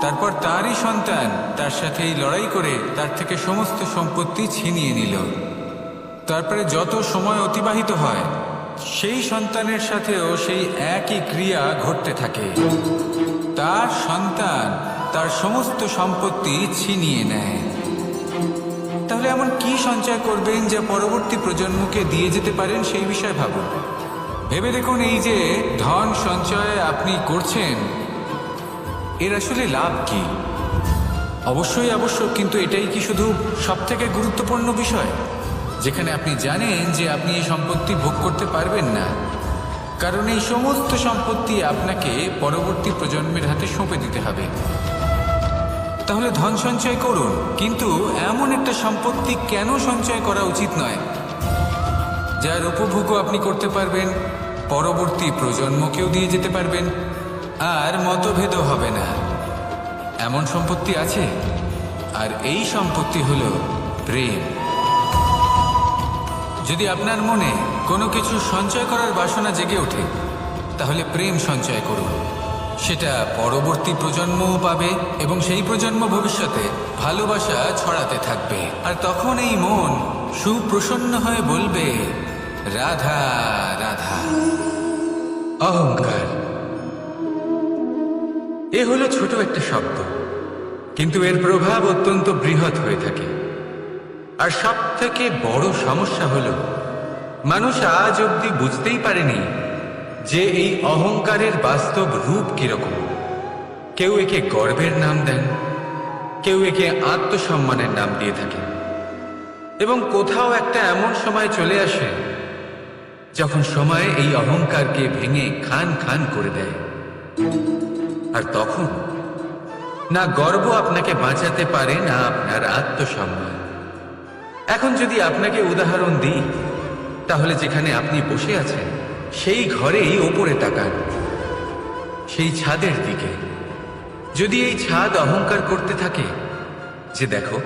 Speaker 1: তারপর তারই সন্তান তার সাথে এই লড়াই করে তার থেকে সমস্ত সম্পত্তি ছিনিয়ে নিল। তারপরে যত সময় অতিবাহিত হয় সেই সন্তানের সাথেও সেই একই ক্রিয়া ঘটতে থাকে, তার সন্তান তার সমস্ত সম্পত্তি ছিনিয়ে নেয়। তাহলে এমন কি সঞ্চয় করবেন যা পরবর্তী প্রজন্মকে দিয়ে যেতে পারেন, সেই বিষয়ে ভাবুন। ভেবে দেখুন, এই যে ধন সঞ্চয় আপনি করছেন এর আসলে লাভ কি? অবশ্যই আবশ্যক, কিন্তু এটাই কি শুধু সবথেকে গুরুত্বপূর্ণ বিষয়, যেখানে আপনি জানেন যে আপনি এই সম্পত্তি ভোগ করতে পারবেন না, কারণ এই সমস্ত সম্পত্তি আপনাকে পরবর্তী প্রজন্মের হাতে সঁপে দিতে হবে। তাহলে ধন সঞ্চয় করুন, কিন্তু এমন একটা সম্পত্তি কেন সঞ্চয় করা উচিত নয় যার উপভোগও আপনি করতে পারবেন, পরবর্তী প্রজন্মকেও দিয়ে যেতে পারবেন, আর মতভেদও হবে না। এমন সম্পত্তি আছে, আর এই সম্পত্তি হলো প্রেম। যদি আপনার মনে কোনো কিছু সঞ্চয় করার বাসনা জেগে ওঠে, তাহলে প্রেম সঞ্চয় করুন। সেটা পরবর্তী প্রজন্মও পাবে এবং সেই প্রজন্ম ভবিষ্যতে ভালোবাসা ছড়াতে থাকবে, আর তখন এই মন সুপ্রসন্ন হয়ে বলবে, রাধা রাধা। অহংকার এ হলো ছোট একটা শব্দ, কিন্তু এর প্রভাব অত্যন্ত বৃহৎ হয়ে থাকে। আর সব থেকে বড় সমস্যা হলো, মানুষ আজ অবধি বুঝতেই পারেনি যে এই অহংকারের বাস্তব রূপ কিরকম। কেউ একে গর্বের নাম দেন, কেউ একে আত্মসম্মানের নাম দিয়ে থাকেন, এবং কোথাও একটা এমন সময় চলে আসে যখন সময় এই অহংকারকে ভেঙে খান খান করে দেয়। আর তখন না গর্ব আপনাকে বাঁচাতে পারে, না আপনার আত্মসম্মান। এখন যদি আপনাকে উদাহরণ দিই, তাহলে যেখানে আপনি বসে আছেন সেই ঘরেই ওপরে তাকান, সেই ছাদের দিকে। যদি এই ছাদ অহংকার করতে থাকে যে দেখো,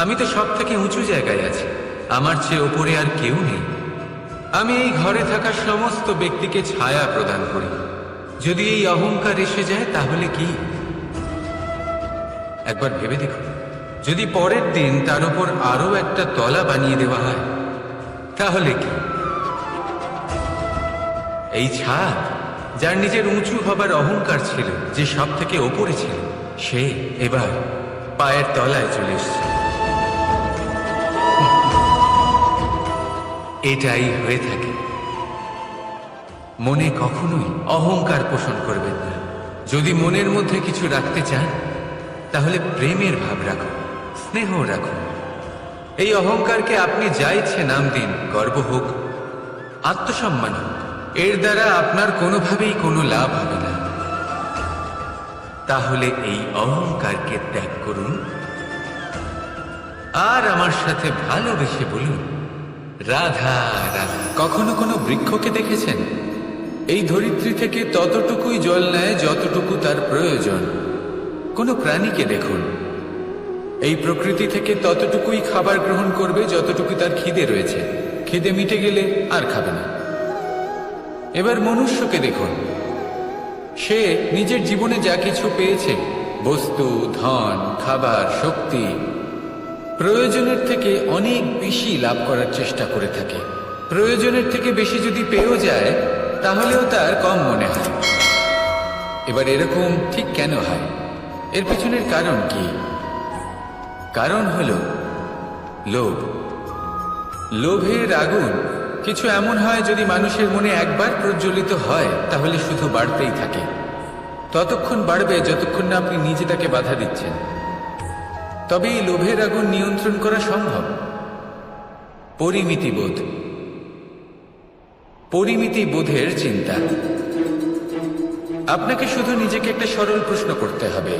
Speaker 1: আমি তো সব থেকে উঁচু জায়গায় আছি, আমার চেয়ে ওপরে আর কেউ নেই, আমি এই ঘরে থাকা সমস্ত ব্যক্তিকে ছায়া প্রদান করি, যদি এই অহংকার এসে যায় তাহলে কি? একবার ভেবে দেখুন, যদি পরের দিন তার উপর আরো একটা তলা বানিয়ে দেওয়া হয় তাহলে কি? এই ছাদ যার নিজের উঁচু হবার অহংকার ছিল, যে সব থেকে ওপরে ছিল, সে এবার পায়ের তলায় চলে এসছে। এটাই হয়ে থাকে। মনে কখনোই অহংকার পোষণ করবেন না। যদি মনের মধ্যে কিছু রাখতে চান, তাহলে প্রেমের ভাব রাখুন, স্নেহ রাখুন। এই অহংকারকে আপনি যা ইচ্ছে নাম দিন, গর্ব হোক, আত্মসম্মান হোক, এর দ্বারা আপনার কোনোভাবেই কোনো লাভ হবে না। তাহলে এই অহংকারকে ত্যাগ করুন, আর আমার সাথে ভালোবেসে বলুন, রাধা রাধা। কখনো কোনো বৃক্ষকে দেখেছেন? এই ধরিত্রী থেকে ততটুকুই জল নেয় যতটুকু তার প্রয়োজন। কোনো প্রাণীকে দেখুন, এই প্রকৃতি থেকে ততটুকুই খাবার গ্রহণ করবে যতটুকু তার খিদে রয়েছে। খিদে মিটে গেলে আর খাবে না। এবার মনুষ্যকে দেখুন, সে নিজের জীবনে যা কিছু পেয়েছে, বস্তু, ধন, খাবার, শক্তি, প্রয়োজনের থেকে অনেক বেশি লাভ করার চেষ্টা করে থাকে। প্রয়োজনের থেকে বেশি যদি পেয়েও যায়, তাহলেও তার কম মনে হয়। এবার এরকম ঠিক কেন হয়? এর পেছনের কারণ কি? কারণ হলো লোভ। লোভের আগুন কিছু এমন হয়, যদি মানুষের মনে একবার প্রজ্বলিত হয় তাহলে শুধু বাড়তেই থাকে। ততক্ষণ বাড়বে যতক্ষণ না আপনি নিজে তাকে বাধা দিচ্ছেন। তবে এই লোভের আগুন নিয়ন্ত্রণ করা সম্ভব। পরিমিতিবোধ, পরিমিতিবোধের চিন্তা। আপনাকে শুধু নিজেকে একটা সরল প্রশ্ন করতে হবে।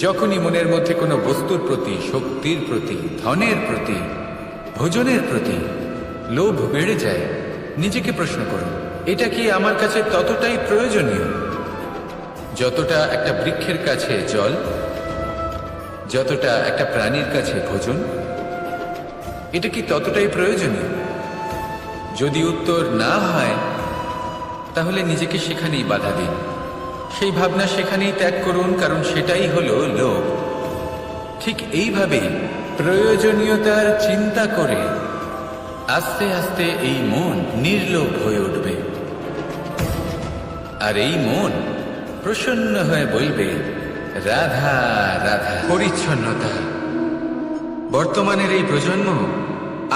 Speaker 1: যখনই মনের মধ্যে কোনো বস্তুর প্রতি, শক্তির প্রতি, ধনের প্রতি, ভোজনের প্রতি লোভ বেড়ে যায়, নিজেকে প্রশ্ন করুন, এটা কি আমার কাছে ততটাই প্রয়োজনীয় যতটা একটা বৃক্ষের কাছে জল, যতটা একটা প্রাণীর কাছে ভোজন? এটা কি ততটাই প্রয়োজনীয়? যদি উত্তর না হয় তাহলে নিজেকে সেখানেই বাধা দিন, সেই ভাবনা সেখানেই ত্যাগ করুন, কারণ সেটাই হলো লোভ। ঠিক এইভাবেই প্রয়োজনীয়তার চিন্তা করে আস্তে আস্তে এই মন নির্লোভ হয়ে উঠবে, আর এই মন প্রসন্ন হয়ে বলবে, রাধা রাধা। পরিচ্ছন্নতা। বর্তমানের এই প্রজন্ম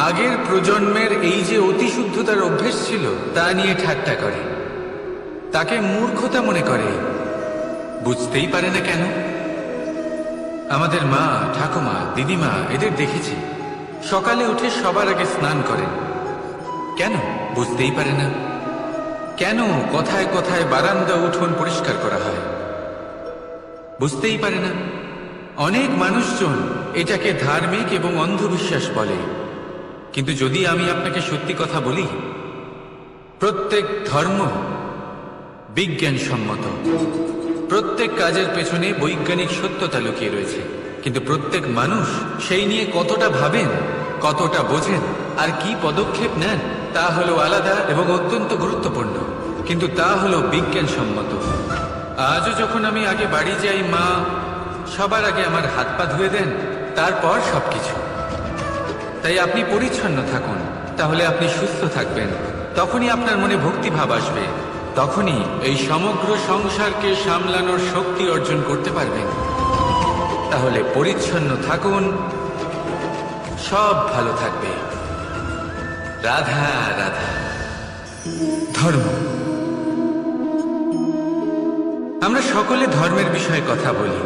Speaker 1: আগের প্রজন্মের এই যে অতিশুদ্ধতার অভ্যেস ছিল তা নিয়ে ঠাট্টা করে, তাকে মূর্খতা মনে করে। বুঝতেই পারে না কেন। আমাদের মা, ঠাকুমা, দিদিমা এদের দেখেছি সকালে উঠে সবার আগে স্নান করেন। কেন? বুঝতেই পারে না। কেন কথায় কথায় বারান্দা উঠোন পরিষ্কার করা হয়? বুঝতেই পারে না। অনেক মানুষজন এটাকে ধার্মিক এবং অন্ধবিশ্বাস বলে, কিন্তু যদি আমি আপনাকে সত্যি কথা বলি, প্রত্যেক ধর্ম বিজ্ঞানসম্মত। প্রত্যেক কাজের পেছনে বৈজ্ঞানিক সত্যতা লুকিয়ে রয়েছে, কিন্তু প্রত্যেক মানুষ সেই নিয়ে কতটা ভাবেন, কতটা বোঝেন আর কি পদক্ষেপ নেন তা হলো আলাদা এবং অত্যন্ত গুরুত্বপূর্ণ, কিন্তু তা হলো বিজ্ঞানসম্মত। আজও যখন আমি আগে বাড়ি যাই, মা সবার আগে আমার হাত পা ধুয়ে দেন, তারপর সবকিছু। তাই আপনি পরিচ্ছন্ন থাকুন, তাহলে আপনি সুস্থ থাকবেন। তখনই আপনার মনে ভক্তিভাব আসবে, তখনই এই সমগ্র সংসারকে সামলানোর শক্তি অর্জন করতে পারবেন। তাহলে পরিচ্ছন্ন থাকুন, সব ভালো থাকবে। রাধা রাধা। ধর্ম। আমরা সকলে ধর্মের বিষয়ে কথা বলি,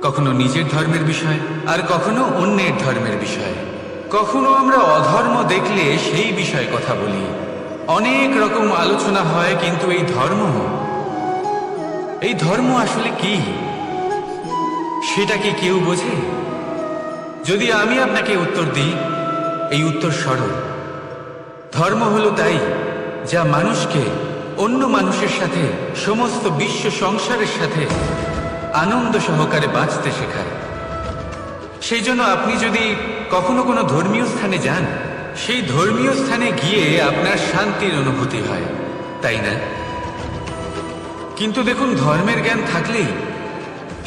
Speaker 1: কখনো নিজের ধর্মের বিষয় আর কখনো অন্যের ধর্মের বিষয়। কখনো আমরা অধর্ম দেখলে সেই বিষয়ে কথা বলি। অনেক রকম আলোচনা হয়, কিন্তু এই ধর্ম আসলে কি, সেটা কি কেউ বোঝে? যদি আমি আপনাকে উত্তর দিই, এই উত্তর সরল। ধর্ম হলো তাই যা মানুষকে অন্য মানুষের সাথে, সমস্ত বিশ্ব সংসারের সাথে আনন্দ সহকারে বাঁচতে শেখায়। সেই জন্য আপনি যদি কখনো কোনো ধর্মীয় স্থানে যান, সেই ধর্মীয় স্থানে গিয়ে আপনার শান্তির অনুভূতি হয়, তাই না? কিন্তু দেখুন, ধর্মের জ্ঞান থাকলেই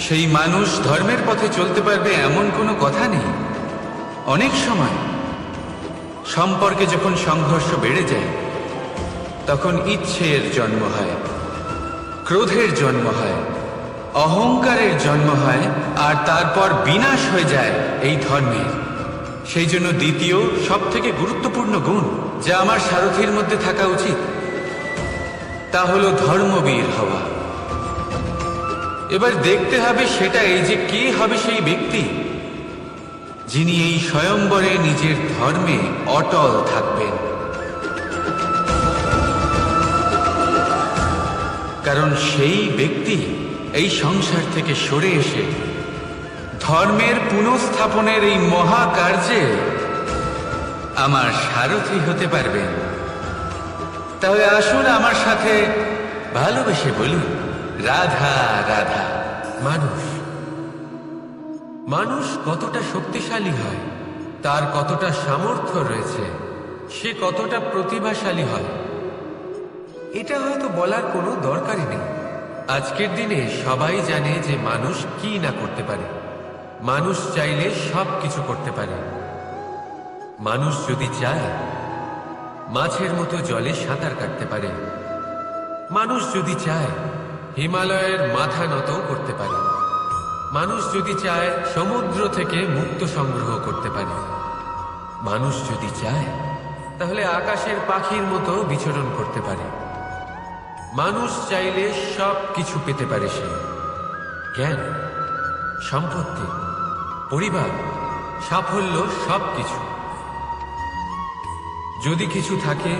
Speaker 1: সেই মানুষ ধর্মের পথে চলতে পারবে এমন কোনো কথা নেই। অনেক সময় সম্পর্কে যখন সংঘর্ষ বেড়ে যায়, তখন ইচ্ছের জন্ম হয়, ক্রোধের জন্ম হয়, অহংকারের জন্ম হয়, আর তারপর বিনাশ হয়ে যায় এই ধর্মের। সেই জন্য দ্বিতীয় সবথেকে গুরুত্বপূর্ণ গুণ যা আমার সারথীর মধ্যে থাকা উচিত, তা হলো ধর্মবীর হওয়া। এবার দেখতে হবে সেটা এই যে কে হবে সেই ব্যক্তি যিনি এই স্বয়ম্বরে নিজের ধর্মে অটল থাকবেন। কারণ সেই ব্যক্তি এই সংসার থেকে সরে এসে ধর্মের পুনঃস্থাপনের এই মহাকার্যে আমার সারথি হতে পারবেন। তাহলে আসুন আমার সাথে ভালোবেসে বলুন, রাধা রাধা। মানুষ কতটা শক্তিশালী হয়, তার কতটা সামর্থ্য রয়েছে, সে কতটা প্রতিভাশালী হয়, এটা হয়তো বলার কোনো দরকারই নেই। আজকের দিনে সবাই জানে যে মানুষ কি না করতে পারে। মানুষ চাইলে সব কিছু করতে পারে। মানুষ যদি চায় মাছের মতো জলে সাঁতার কাটতে পারে। মানুষ যদি চায় হিমালয়ের মাথা নত করতে পারে। মানুষ যদি চায় সমুদ্র থেকে মুক্ত সংগ্রহ করতে পারে। মানুষ যদি চায় তাহলে আকাশের পাখির মতো বিচরণ করতে পারে। মানুষ চাইলে সব কিছু পেতে পারে। সে জ্ঞান, সম্পত্তি, পরিবার, সাফল্য, সব কিছু। যদি কিছু থাকে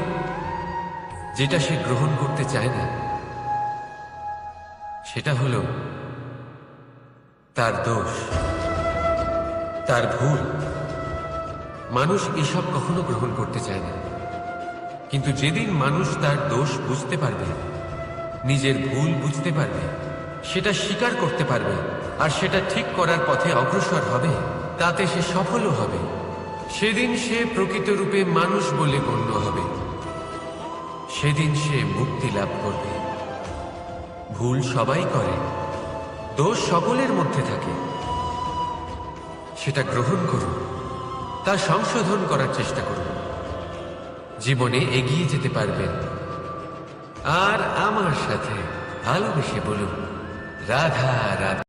Speaker 1: যেটা সে গ্রহণ করতে চায় না, সেটা হলো তার দোষ, তার ভুল। মানুষ এসব কখনো গ্রহণ করতে চায় না, কিন্তু যেদিন মানুষ তার দোষ বুঝতে পারবে, নিজের ভুল বুঝতে পারবে, সেটা স্বীকার করতে পারবে আর সেটা ঠিক করার পথে অগ্রসর হবে, তাতে সে সফলও হবে।
Speaker 2: সেদিন সে প্রকৃত রূপে মানুষ বলে গণ্য হবে। সেদিন সে মুক্তি লাভ করবে। ভুল সবাই করে, দোষ সকলের মধ্যে থাকে। সেটা গ্রহণ করুন, তা সংশোধন করার চেষ্টা করুন। জীবনে এগিয়ে যেতে পারবেন। আর আমার সাথে ভালোবেসে বলুন, রাধা রাধা।